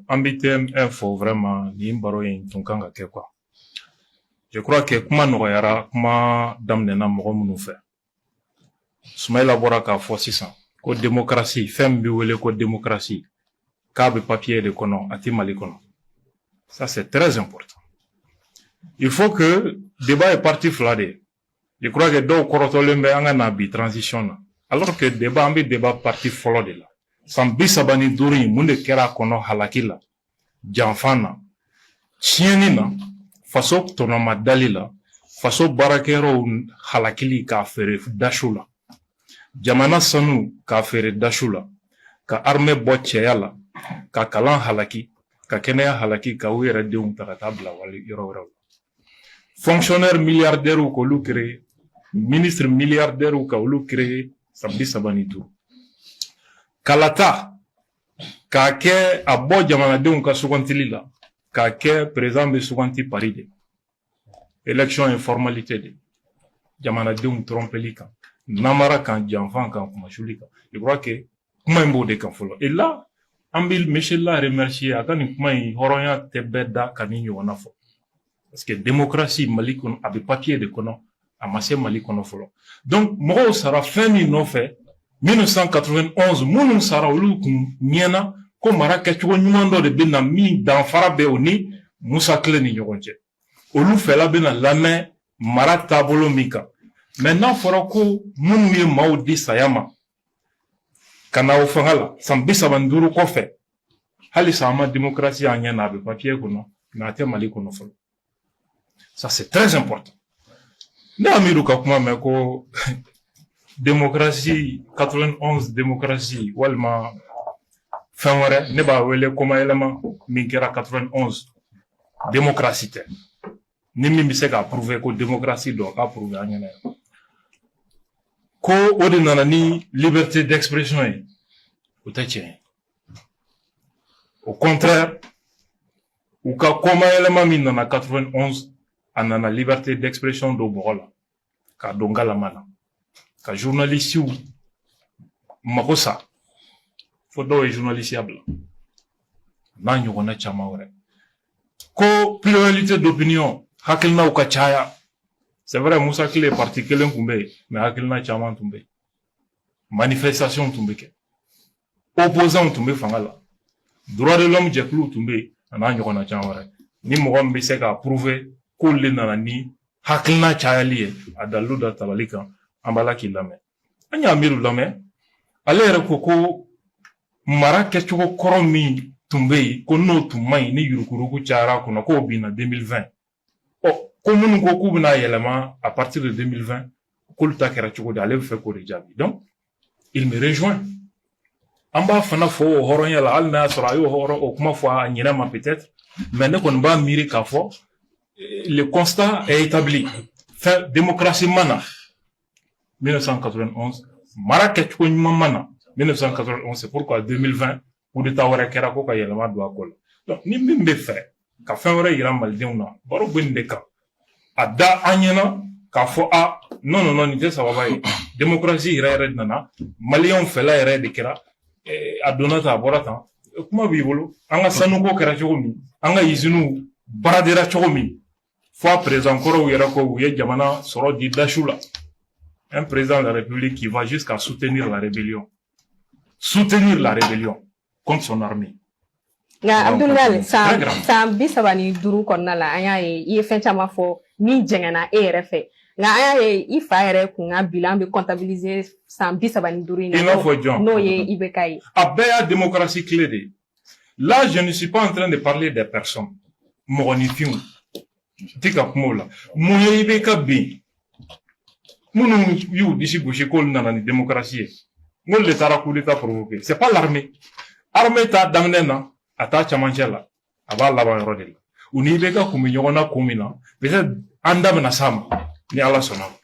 Ambitem info vraiment ni mbaro yin tunkanga ke quoi. Je crois que kuma nogoyara kuma damnena mogo munu fe. Soumaïla bora ka fo sisan ko démocratie fem bi wele ko démocratie ka be papier de kono ati mali kono. Ça c'est très important. Il faut que débat est parti fladé. Je crois que do korotolembe anga na bi transition na. Alors que débat ambi débat parti follow de la. Sambi sabani duri munde kera kono halakila. Janfana. Chienina. Faso tonoma dalila. Faso barakero halakili ka fere dashula. Jamana sanu ka fere dashula. Ka arme bocheyala. Ka kalan halaki. Ka kenea halaki ka uere deung takatabla wali yoro. Fonctionnaire milliardaire ou kolu créé. Ministre milliardaire ou kaolu créé. Sambi sabani duri. Kalata, ka ke abo jamana deun ka sugantili la, ka ke président be suganti Paris de. Élection informalité de. Jamana deun trompeli kan. Namara kan, janfan kan, kumashuli kan. Je crois que, kuma imbo de kan folo. Et là, ambil Michel la remercier, akani kuma yi horonya tebeda kani wana fo. Parce que démocratie Mali kono, abe papier de kono, amase Mali kono folo. Donc, moro sara femi no fait, 1991 munun sara olu kun miena ko mara kɛcogo ɲuman dɔ de bena min danfara bɛ o ni Musa Kile ni ɲɔgɔn cɛ olu fɛla bena lamɛn mara taabolo min kan mais n'a fɔra ko minnu ye maaw di saya ma ka na o fanga la san 35 kɔfɛ hali sa ma démocratie an ɲɛ na a bɛ papier kɔnɔ mais a tɛ Mali kɔnɔ fɔlɔ ça c'est très important ne amiru ka kuma mɛn ko démocratie 91 démocratie walma fin wɛrɛ ne b'a wele koma yɛlɛma min kɛra 91 démocratie tɛ ni min bɛ se k'a prouver ko démocratie dɔ k'a prouver an ɲɛna ko o de nana ni liberté d'expression ye o tɛ tiɲɛ ye au contraire u ka koma yɛlɛma min nana 91 a nana liberté d'expression do bɔgɔ la k'a don galama la ka journaliste ou makosa fo do e journaliste yabla na ɲɔgɔnna caman wɛrɛ ko pluralité d'opinion hakilina u ka caya c'est vrai Musa Kile parti kelen kun bɛ yen mais hakilina caman tun bɛ yen manifestation tun bɛ kɛ opposants tun bɛ fanga la droit de l'homme jɛkuluw tun bɛ yen a n'a ɲɔgɔnna caman wɛrɛ ni mɔgɔ min bɛ se k'a prouver k'olu de nana ni hakilina cayali ye a dalilu da tabali kan an b'a la k'i lamɛn an y'a miiri lamɛn ale yɛrɛ ko ko mara kɛcogo kɔrɔ min tun bɛ yen ko n'o tun man ɲi ni yurukuruku cayara kɔnɔ k'o binna 2020 ko minnu ko k'u bɛna yɛlɛma à partir de 2020 k'olu ta kɛra cogo di ale bɛ fɛ k'o de jaabi donc il me rejoint an b'a fana fɔ o hɔrɔnya la hali n'a y'a sɔrɔ a y'o hɔrɔn o kuma fɔ a ɲinɛ ma peut-être mais ne kɔni b'a miiri k'a fɔ le constat est établi fin démocratie mana 1991 mara kɛcogo ɲuman mana 1991 c'est pourquoi 2020 coup d'état wɛrɛ kɛra ko ka yɛlɛma don a ko la donc ni min bɛ fɛ ka fɛn wɛrɛ yira malidenw na baro bɛ nin de kan a da an ɲɛna k'a fɔ non nin tɛ sababa ye démocratie yɛrɛ yɛrɛ nana maliyɛnw fɛla yɛrɛ de kɛra a donna tan a bɔra tan kuma b'i bolo an ka sanuko kɛra cogo min an ka usines baradera cogo min fo a président kɔrɔw yɛrɛ ko u ye jamana sɔrɔ di dashu la un président de la République qui va jusqu'à soutenir la rébellion contre son armée. Nga Abdoulaye san bi sabani duru kɔnɔna la an y'a ye I ye fɛn caman fɔ min jɛngɛna e yɛrɛ fɛ nga an y'a ye I fa yɛrɛ kun ka bilan bɛ comptabiliser san bi sabani duru in na n'o ye IBK ye. A bɛɛ y'a démocratie clé de ye. Là je ne suis pas en train de parler des personnes mɔgɔninfinw ti ka kuma o la mun ye IBK bin minnu y'u disi gosi k'olu nana ni démocratie ye n'olu de taara coup d'état provoqué c'est pas l'armée armée t'a daminɛ na a t'a camancɛ la a b'a laban yɔrɔ de la u ni IBK kun bɛ ɲɔgɔn na kun min na peut-être an da bɛna s'a ma ni Ala sɔnna ma.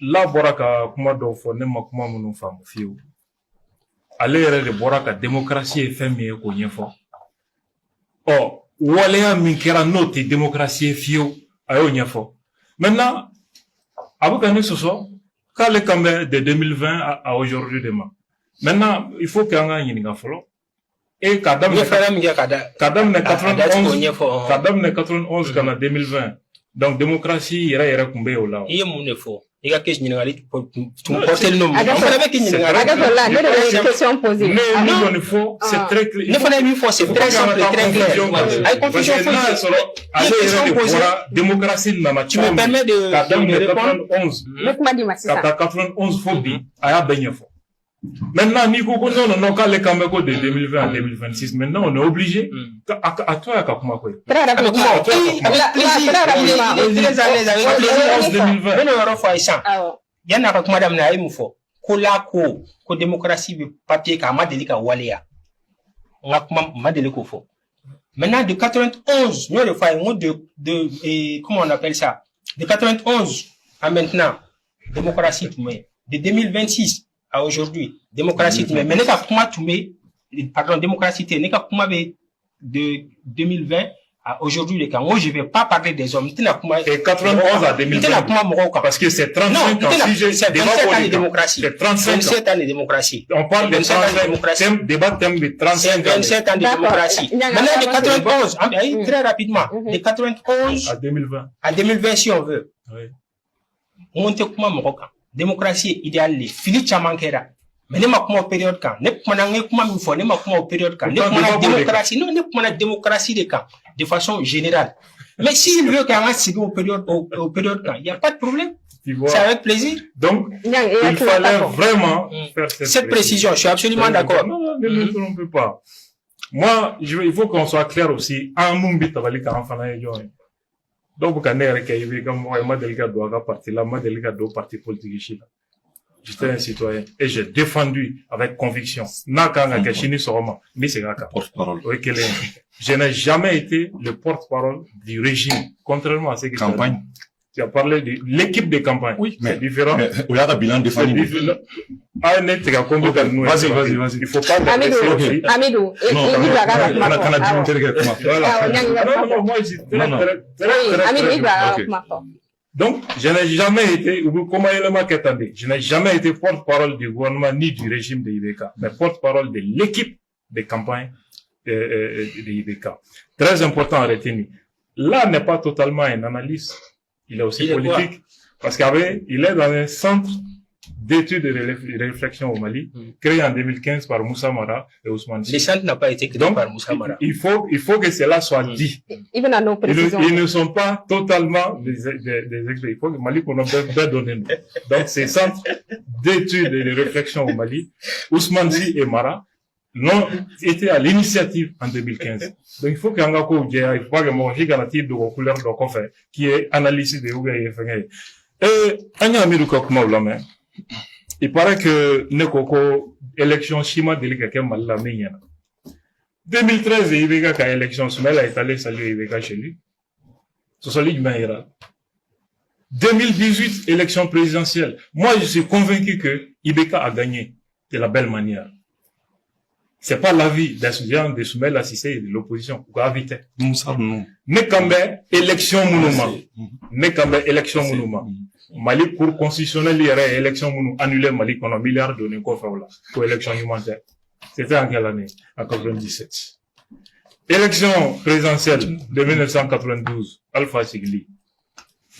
La bɔra ka kuma dɔw fɔ ne ma kuma minnu faamu fiyewu ale yɛrɛ de bɔra ka démocratie ye fɛn min ye k'o ɲɛfɔ waleya min kɛra n'o tɛ démocratie ye fiyewu a y'o ɲɛfɔ maintenant a bɛ ka ne sɔsɔ k'ale kan bɛ de 2020 à aujourd'hui de ma Maintenant, il faut qu'un gars y follow. Et Kadam ne 91 qu'en 2020. Donc, démocratie, il y a combien au là? Il y a mon effort. Il y a quelque chose qui porter le nom. Question posée. Non, il faut, c'est très clair. Il faut une fois, c'est très simple, très clair. Avec confusion, démocratie, tu me permets de répondre? 91 faut dire, il y a bien fort. Maintenant, Nico, non, quand les Cameroun de 2020 à 2026, maintenant, on est obligé. À toi, à Kakuma, quoi. Très rapidement. Il est très à l'aise avec les 2020. Il y en a madame Naïmoufo. Ko démocratie, papier, ma délicat, Waléa. Ma délicat, faux. Maintenant, de 91, nous, comment on appelle ça? De 91 à maintenant, démocratie, de 2026 à aujourd'hui, démocratie, mais n'est pas pardon, démocratie, n'est pas de 2020 à aujourd'hui, moi, je vais pas parler des hommes. Et 91 à 2020. Parce que c'est 35 ans. C'est 27 ans de démocratie. C'est 27 ans de démocratie. On parle de 35 débat thème de 35 ans. 27 ans de démocratie. Maintenant, de 91, très rapidement, de 91 à 2020, si on veut. On te comment Marocain. Démocratie idéale, Philippe Chamankera. Mais n'est pas comment période quand. N'est pas comment période quand. N'est pas démocratie. Non, n'est pas démocratie de quand. De façon générale. Mais s'il veut qu'on reste au période quand, il n'y a pas de problème. C'est avec plaisir. Donc, il fallait vraiment faire cette précision. Je suis absolument d'accord. Non, ne peut pas. Moi, il faut qu'on soit clair aussi. En Mumbi, Tabali, quand on fait donc, quand on est comme moi, ma délicate doit partir là, ma délicate doit partir politique ici. J'étais un citoyen et j'ai défendu avec conviction. Nakanga Kachini Soroma, mais c'est porte-parole. Je n'ai jamais été le porte-parole du régime, contrairement à ce que campagne. Tu as parlé de l'équipe de campagne. Oui, mais c'est différent. Mais il y a un bilan défini. Vas-y. Il faut pas Amidou, donc, je n'ai jamais été, je n'ai jamais été porte-parole du gouvernement ni du régime de IBK, mais porte-parole de l'équipe de campagne de IBK. Très important à retenir. Là n'est pas totalement une analyse, il est aussi politique, parce qu'il est dans un centre d'études et de réflexion au Mali, créé en 2015 par Moussa Mara et Ousmane Sy. Le centre n'a pas été créé par Moussa Mara. Il faut que cela soit dit. Ils ne sont pas totalement des experts. Il faut que Mali qu'on a bien donné. Donc, ces centres d'études et de réflexion au Mali, Ousmane Sy et Mara, l'ont été à l'initiative en 2015. Donc, il faut qu'il y ait un coup, il faut que mon gigantique de couleur de coffre, qui est analysé de Ouga et Fengé. Et, Anya Amirou Kokma il paraît que Nekoko, élection Shima Delikake Malala Minyana. 2013, il y a eu élection, Soumela est allé saluer Ibeka chez lui. C'est celui du Mahira. 2018, élection présidentielle. Moi, je suis convaincu que Ibeka a gagné de la belle manière. C'est pas l'avis des étudiants de Soumela Cissé et de l'opposition. Non. Nekambe, élection monument. Nekambe, élection monument. Mali cour constitutionnel il y aurait élection mounou annulé Mali qu'on a milliards de là pour élection humanitaire. C'était en quelle année? En 97. Élection présidentielle de 1992, Alpha Sigli.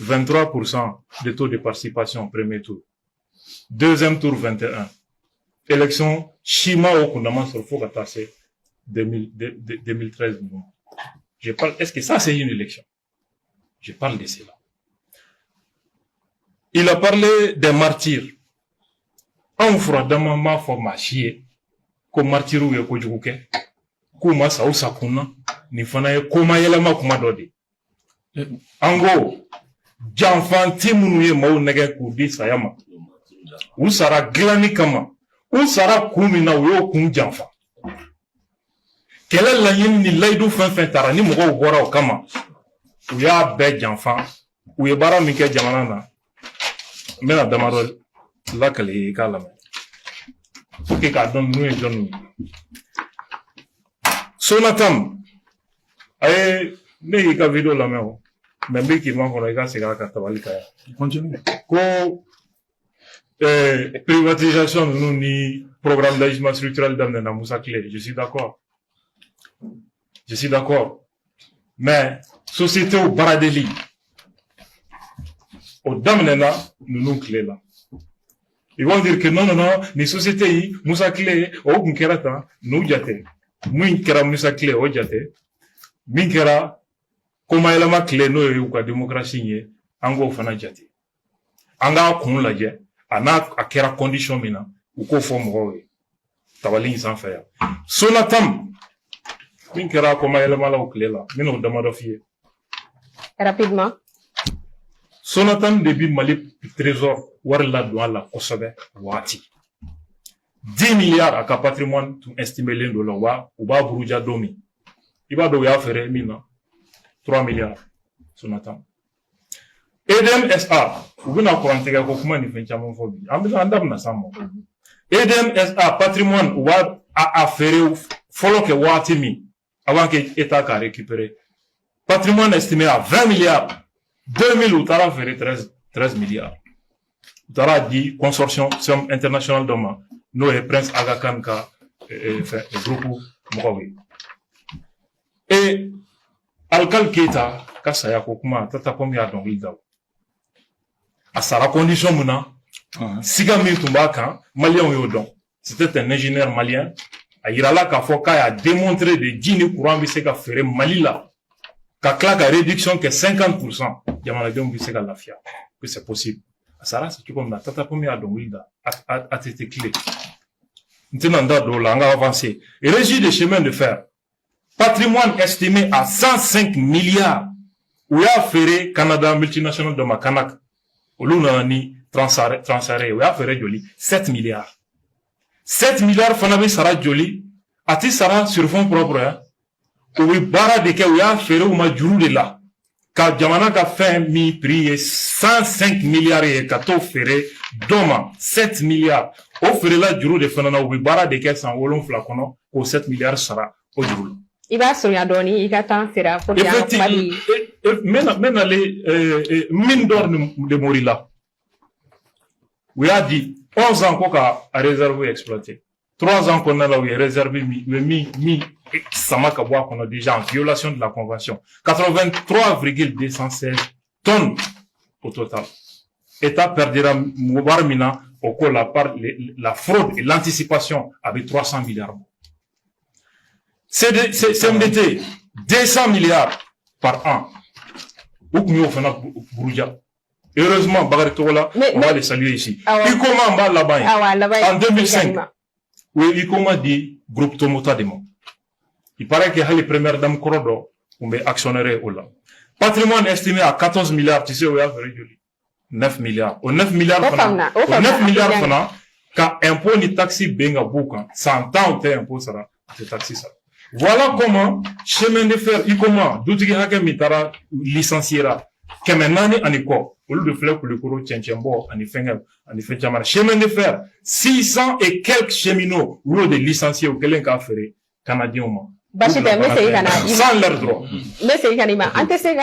23% de taux de participation premier tour. Deuxième tour 21. Élection Shima au Kundama sur Fogatase 2013. Je parle, est-ce que ça c'est une élection? Je parle de cela. Il a parlé des martyrs. En fradama ma forma chier. Ko martiru ye ko juguke. Kuma sa usakuna. Ni fana ye koma yelema kuma dodi. Ango. Janfan timunu ye mau nege kudi sayama. Usara glani kama. Usara kumina uyo kum janfan. Kele la yin ni laidu fen tara ni mugo wora o kama. Uya be janfan. Uye bara mike jamanana. Mais la demande là que les gars là, ok, quand nous et John, Sonatam, aye, mais il a vidéo la main, mais qui manque on a gars c'est gars qui travaille là. Continue. Ko privatisation nous ni programme d'ajustement structurel d'amener Moussa Clé. Je suis d'accord. Mais société au Baradeli, au Damnena, nous clés là. Ils vont dire que non, les sociétés, Moussa Clé, au Kunkerata, nous jate. Mouinkera Moussa Clé, au jate. Minkera, comment elle m'a clé, nous, ou quoi, démocratie, ango fana jate. Anga kun laje, ana akera condition mina, ou ko fo mo tabali sans faire. Sonatam, minkera comment elle m'a la clé là, mino demande fier. Rapidement. Sonatam début Mali trésor, war la douane la kosobe, wati. 10 milliards à patrimoine, tu estimé l'Indo la wa, ou ba bruja domi. Iba do ya fere mina, 3 milliards, Sonatam. Edem SA, ou bien encore en tega kokuma ni fenchamon fobi. Ambiza andam na samo. Edem SA, patrimoine, ou ba a fere, follow ke wati mi, avant que l'État a récupéré. Patrimoine estimé à 20 milliards. 2000 ou t'as fait 13 milliards. T'as dit consortium international d'hommes. Nous et Prince Aga Khan ka groupe Mouawi. Et Alkal Keita kasaya kokuma tata pomi a don wilda. À sa condition muna siga mi tumbaka malien yo don. C'était un ingénieur malien. A Irala Kafoka a démontré de dîner courant biseka faire Malila. Ka claque à réduction que 50%. Yamanadion biseka la fia. Que c'est possible. Asara c'est comme la tata pomi a don wilda. A été clé. Maintenant, on a avancé. Régie des chemins de fer. Patrimoine estimé à 105 milliards. Où y a ferré Canada multinational de Makanak. Où l'on a ni transaré. Où y a ferré joli. 7 milliards. 7 milliards fanabe sara joli. Ati sara sur fond propre, hein. Où y bara de ke où y a ferré ou ma juru de là. Ka jamana ka fin mi prix 105 milliards et kato ferré. Doma, 7 milliards. Au ferré la juru de fanana où y bara de ke san wolon flacono. Au 7 milliards sara au juru. Il va se donner, il va t'en faire pour effectivement, maintenant les mines d'or de Morila. Oui, a dit 11 ans qu'on a réservé et exploité. 3 ans qu'on a là où il est réservé, mi, Samaka bois qu'on a déjà en violation de la convention. 83,216 tonnes au total. État perdira Moubarmina au cours la fraude et l'anticipation avec 300 milliards. CMDT, 200 milliards par an. Heureusement, Bagari Togola, on va les saluer ici. Ikoma Mba là-bas, en 2005, oui, Ikoma dit groupe Tomota Demo. Il paraît que les premières dames Korodo, on est actionnaire au là. Patrimoine estimé à 14 milliards, tu sais où il y a 9 milliards. Au 9 milliards, quand impôt ni taxi benga boucan, 100 ans ou t'es impôt sera, c'est taxi ça. Voilà comment, chemin de fer, comment, d'outils hakem mitara, licenciera, kemenani aniko, au lieu de faire pour le courant tchenchembo, en effet, chemin de fer, 600 et quelques cheminots, au lieu de licencier ou quelqu'un qui a fait, canadien au moins. Sans leur droit. Mais c'est